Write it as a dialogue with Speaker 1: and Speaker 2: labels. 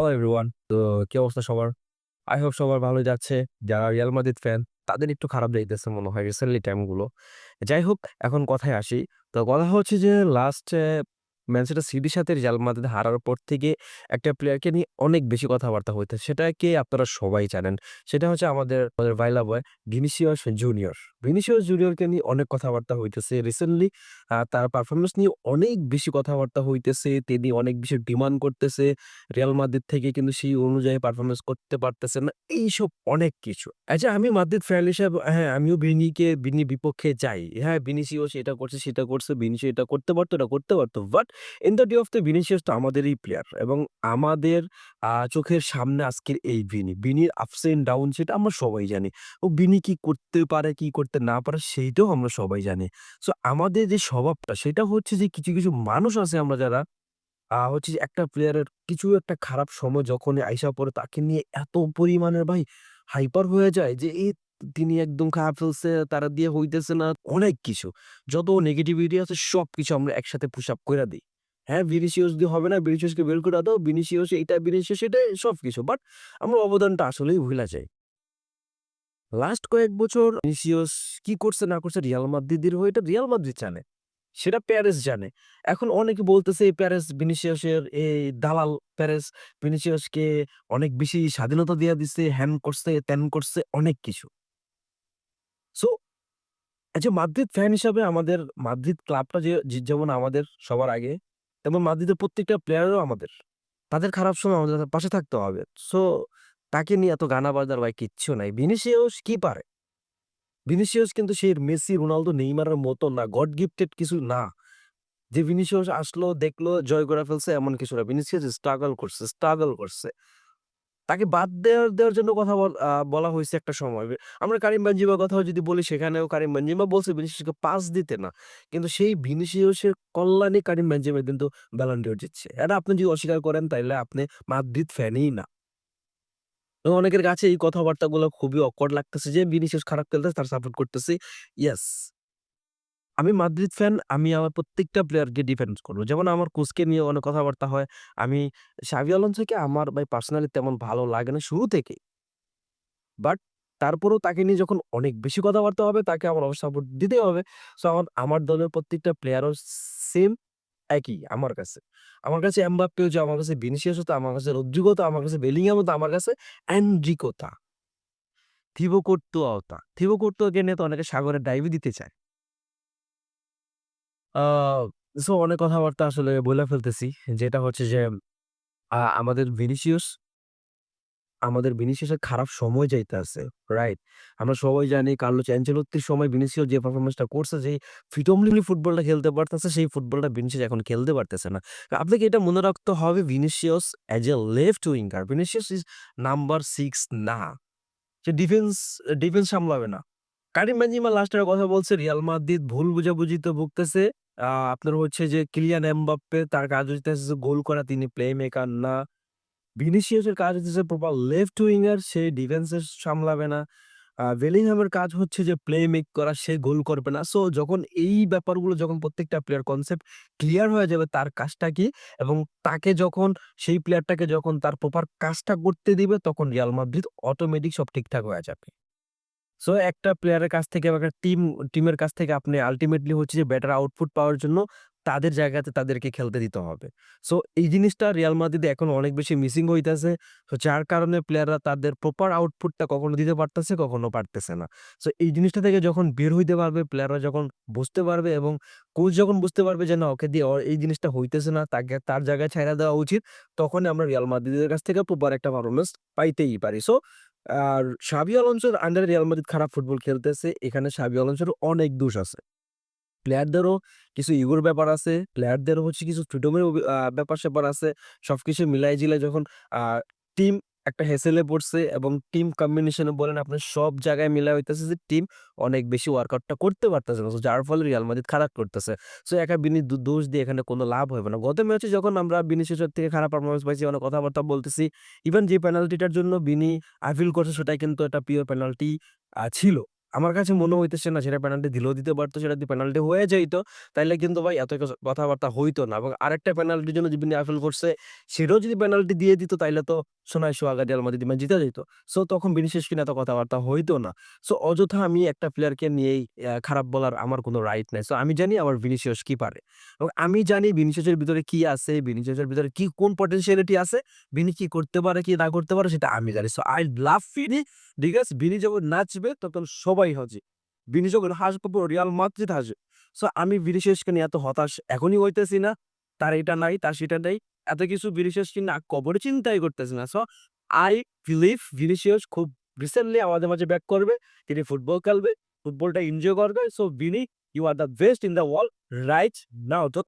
Speaker 1: Hello everyone. তো কি অবস্থা সবার? আই হোপ সবার ভালোই যাচ্ছে। যারা রিয়াল মাদ্রিদ ফ্যান তাদের একটু খারাপ যাইতেছে মনে হয় রিসেন্টলি টাইমগুলো। যাই হোক এখন কথায় আসি। তো কথা হচ্ছে যে লাস্ট ম্যানচেস্টার সিটির সাথে রিয়াল মাদ্রিদ হারার পর থেকে একটা প্লেয়ারকে নিয়ে অনেক বেশি কথাবার্তা হইতেছে। সেটা কে আপনারা সবাই জানেন। সেটা হচ্ছে আমাদের ভাইলা বয় ভিনিসিয়াস জুনিয়র। ভিনিসিয়াস জুনিয়রকে নিয়ে অনেক কথাবার্তা হইতেছে। রিসেন্টলি তার পারফরম্যান্স নিয়ে অনেক বেশি কথাবার্তা হইতেছে। তিনি অনেক বেশি ডিমান্ড করতেছে। রিয়াল মাদ্রিদ থেকে কিন্তু সেই অনুযায়ী পারফরম্যান্স করতে পারতেছে না। এইসব অনেক কিছু। আচ্ছা আমি মাদ্রিদ ফ্যান হিসাবে হ্যাঁ, আমিও বিনির বিপক্ষে যাই। হ্যাঁ, ভিনিসিয়াস এটা করছে, সেটা করছে। ভিনিসিয়াস এটা করতে পারত, এটা করতে পারত। But in the day of the Vinicius তো আমাদেরই প্লেয়ার এবং আমাদের চোখের সামনে আজকের এই ভিনি। ভিনির আপস অ্যান্ড ডাউন সেটা আমরা সবাই জানি। ও ভিনি কি করতে পারে, কি করতে না পারে সেইটাও আমরা সবাই জানি। সো আমাদের যে স্বভাবটা সেটা হচ্ছে যে কিছু মানুষ আছে আমরা যারা হচ্ছে যে একটা প্লেয়ারের কিছু একটা খারাপ সময় যখনই আইসা পড়ে তাকে নিয়ে এত পরিমাণের ভাই হাইপার হয়ে যায় যে তিনি একদম খারাপ ফেলছে, তারা দিয়ে হইতেছে না, অনেক কিছু। যত নেগেটিভিটি আছে সবকিছু আমরা একসাথে পুশ আপ কইরা দেই। হ্যাঁ, ভিনিসিয়াস দিয়ে হবে না, ভিনিসিয়াসকে বের করে দাও, ভিনিসিয়াস এইটা, ভিনিসিয়াস এটা সবকিছু। বাট আমরা অবদানটা আসলেই ভুইলা যাই। লাস্ট কয়েক বছর ভিনিসিয়াস কি করছে না করছে রিয়াল মাদ্রিদের হয়ে এটা রিয়াল মাদ্রিদ জানে। সেটা প্যারেস জানে। এখন অনেকে বলতেছে এই প্যারেস ভিনিসিয়াসের এই দালাল প্যারেস ভিনিসিয়াসকে অনেক বেশি স্বাধীনতা দিয়া দিছে, হ্যান করছে, ত্যান করছে অনেক কিছু। So as a Madrid fan হিসাবে আমাদের মাদ্রিদ ক্লাবটা যেমন আমাদের সবার আগে, তেমন মাদ্রিদের প্রত্যেকটা প্লেয়ারও আমাদের। তাদের খারাপ সময় আমাদের পাশে থাকতে হবে। সো তাকে নিয়ে এত গানা বাজার ভাই কিচ্ছু নাই। ভিনিসিয়াস কি পারে? ভিনিসিয়াস কিন্তু সেই মেসি, রোনালদো, নেইমারের মতো না। গড গিফটেড কিছু না। যে ভিনিসিয়াস আসলো, দেখলো, জয় করে ফেলছে এমন কিছু না। ভিনিসিয়াস স্ট্রাগল করছে। তাকে বাদ দেওয়ার জন্য কথা বলা হইছে একটা সময়। আমরা কারিম বেনজেমার কথাও যদি বলি সেখানেও কারিম বেনজেমা বলছে ভিনিসিয়াসকে পাস দিতে না। কিন্তু সেই ভিনিসিয়াসের কল্যাণে কারিম বেনজেমা কিন্তু ব্যালন ডিওর জিতছে। এটা আপনি যদি অস্বীকার করেন তাইলে আপনি মাদ্রিদ ফ্যানই না। এবং অনেকের কাছে এই কথাবার্তাগুলো খুবই অকওয়ার্ড লাগতেছে যে ভিনিসিয়াস খারাপ খেলতেছে তার সাপোর্ট করতেছি। ইয়েস। আমি মাদ্রিদ ফ্যান, আমি আমার প্রত্যেকটা প্লেয়ারকে ডিফেন্ড করব। যেমন আমার কোচকে নিয়ে অনেক কথাবার্তা হয়। আমি শাভি আলোনসোকে আমার ভাই পার্সোনালি তেমন ভালো লাগে না শুরু থেকেই। বাট তারপরেও তাকে নিয়ে যখন অনেক বেশি কথাবার্তা হবে তাকে আমার অবশ্যই সাপোর্ট দিতেই হবে। সো আমার দলের প্রত্যেকটা প্লেয়ারও সেম একই আমার কাছে। আমার কাছে এমবাপ্পেও যে আমার কাছে ভিনিসিয়াসও তো আমার কাছে রদ্রিগো তো আমার কাছে বেলিংহামও তো আমার কাছে এনরিকো তা। থিবো কর্তুয়াও তা। থিবো কর্তুয়াকে নিয়ে তো অনেকে সাগরের ডাইভই দিতে চায়। আ সো অনেক কথাবার্তা আসলে বইলা ফেলতেছি। যেটা হচ্ছে যে আমাদের ভিনিসিয়াসের খারাপ সময় যাইতে আছে। রাইট? আমরা সবাই জানি কার্লোস অ্যানচেলত্তির সময় ভিনিসিয়াস যে পারফরম্যান্সটা করছে, যেই ফ্রিডমলি ফুটবলটা খেলতে পারতেছে, সেই ফুটবলটা ভিনিসিয়াস এখন খেলতে পারতেছে না। আপনাকে এটা মনে রাখতে হবে Vinicius as a left winger, Vinicius is number 6 না। সে ডিফেন্স সামলাবে না। কারিম বেনজেমা লাস্ট এর কথা বলছে রিয়াল মাদ্রিদ ভুল বুঝাবুঝিতে ভুগতেছে। আপনার হচ্ছে যে কিলিয়ান এমবাপ্পে তার কাজ হইতেছে যে গোল করা, তিনি প্লে মেকার না। ভিনিসিয়াসের কাজ হচ্ছে প্রপার লেফট উইঙ্গার, সে ডিফেন্স সামলাবে না। বেলিংহামের কাজ হচ্ছে যে প্লে মেক করা, সে গোল করবে না। সো যখন এই ব্যাপারগুলো যখন প্রত্যেকটা প্লেয়ার কনসেপ্ট ক্লিয়ার হয়ে যাবে তার কাজটা কি এবং তাকে যখন সেই প্লেয়ারটাকে যখন তার প্রপার কাজটা করতে দিবে তখন রিয়াল মাদ্রিদ অটোমেটিক সব ঠিকঠাক হয়ে যাবে। সো একটা প্লেয়ারের কাছ থেকে বা একটা টিমের কাছ থেকে আপনি আল্টিমেটলি হচ্ছে যে বেটার আউটপুট পাওয়ার জন্য তাদের জায়গাতে তাদেরকে খেলতে দিতে হবে। সো এই জিনিসটা রিয়াল মাদ্রিদে এখন অনেক বেশি মিসিং হইতাছে। সো যার কারণে প্লেয়াররা তাদের প্রপার আউটপুটটা কখনো দিতে পারতেছে, কখনো পারতেছে না। সো এই জিনিসটা থেকে যখন বের হইতে পারবে, প্লেয়াররা যখন বুঝতে পারবে এবং কোচ যখন বুঝতে পারবে যে না ওকে দিয়ে এই জিনিসটা হইতেছে না, তাকে তার জায়গায় ছাইড়া দেওয়া উচিত। তখনই আমরা রিয়াল মাদ্রিদের কাছ থেকে প্রপার একটা পারফরম্যান্স পাইতেই পারি। সো আর শাবি আলোনসোর আন্ডারে রিয়াল মাদ্রিদ খারাপ ফুটবল খেলতেছে। এখানে শাবি আলোনসোর অনেক দোষ আছে। প্লেয়ারদেরও কিছু ইগোর ব্যাপার আছে। প্লেয়ারদেরও হচ্ছে কিছু ফ্রিডমের ব্যাপার-স্যাপার আছে। সবকিছু মিলায়-জিলায় যখন আ টিম একটা হ্যাসেল এ পড়ছে এবং টিম কম্বিনেশন এ বলেন আপনার সব জায়গায় মিলায় হইতেছে যে টিম অনেক বেশি ওয়ার্কআউটটা করতে পারতেছে না। সো যার ফলে রিয়াল মাদ্রিদ খারাপ করতেছে। সো একা বিনি দোষ দিয়ে এখানে কোনো লাভ হবে না। গত ম্যাচে যখন আমরা ভিনিসিয়াসের থেকে খারাপ পারফরম্যান্স পাইছি, অনেক কথাবার্তা বলতেছি। ইভেন যে পেনাল্টিটার জন্য বিনি আপিল করছে সেটাই কিন্তু একটা পিওর পেনাল্টি ছিল। আমার কাছে মনে হইতেছে না সেটা পেনাল্টি দিলেও দিতে পারতো। সেটা যদি পেনাল্টি হয়ে যাইত, তাইলে কিন্তু ভাই এত কথাবার্তা হইতো না এবং আরেকটা পেনাল্টির জন্য যিনি আপিল করছে, সেটাও যদি পেনাল্টি দিয়ে দিত তাইলে তো সোনায় সোহাগা রিয়াল মাদ্রিদ ম্যাচ জিতে যাইত। সো তখন ভিনিসিয়াসকে নিয়ে এত কথাবার্তা হইতো না। সো অযথা আমি একটা প্লেয়ারকে নিয়েই খারাপ বলার আমার কোনো রাইট নাই। সো আমি জানি আমার ভিনিসিয়াস কি পারে এবং আমি জানি ভিনিসিয়াসের ভিতরে কি আছে, ভিনিসিয়াসের ভিতরে কি কোন পটেনশিয়ালিটি আছে, ভিনি কি করতে পারে, কি না করতে পারে সেটা আমি জানি। So I love Vini. ঠিক আছে? ভিনি যখন নাচবে তখন সবাই হাসে। ভিনি যখন হাসবে পুরো রিয়াল মাদ্রিদ হাসে। সো আমি ভিনিসিয়াসকে নিয়ে এত হতাশ এখনই হইতেছি না। তার এটা নাই, তার সেটা নেই। এত কিছু ভিনিসিয়াসকে না কবরে চিন্তাই করতেছি না। সো আই বিলিভ ভিনিসিয়াস খুব রিসেন্টলি আমাদের মাঝে ব্যাক করবে। তিনি ফুটবল খেলবে, ফুটবলটা এনজয় করবে। So Vini, you are the best in the world right now. তো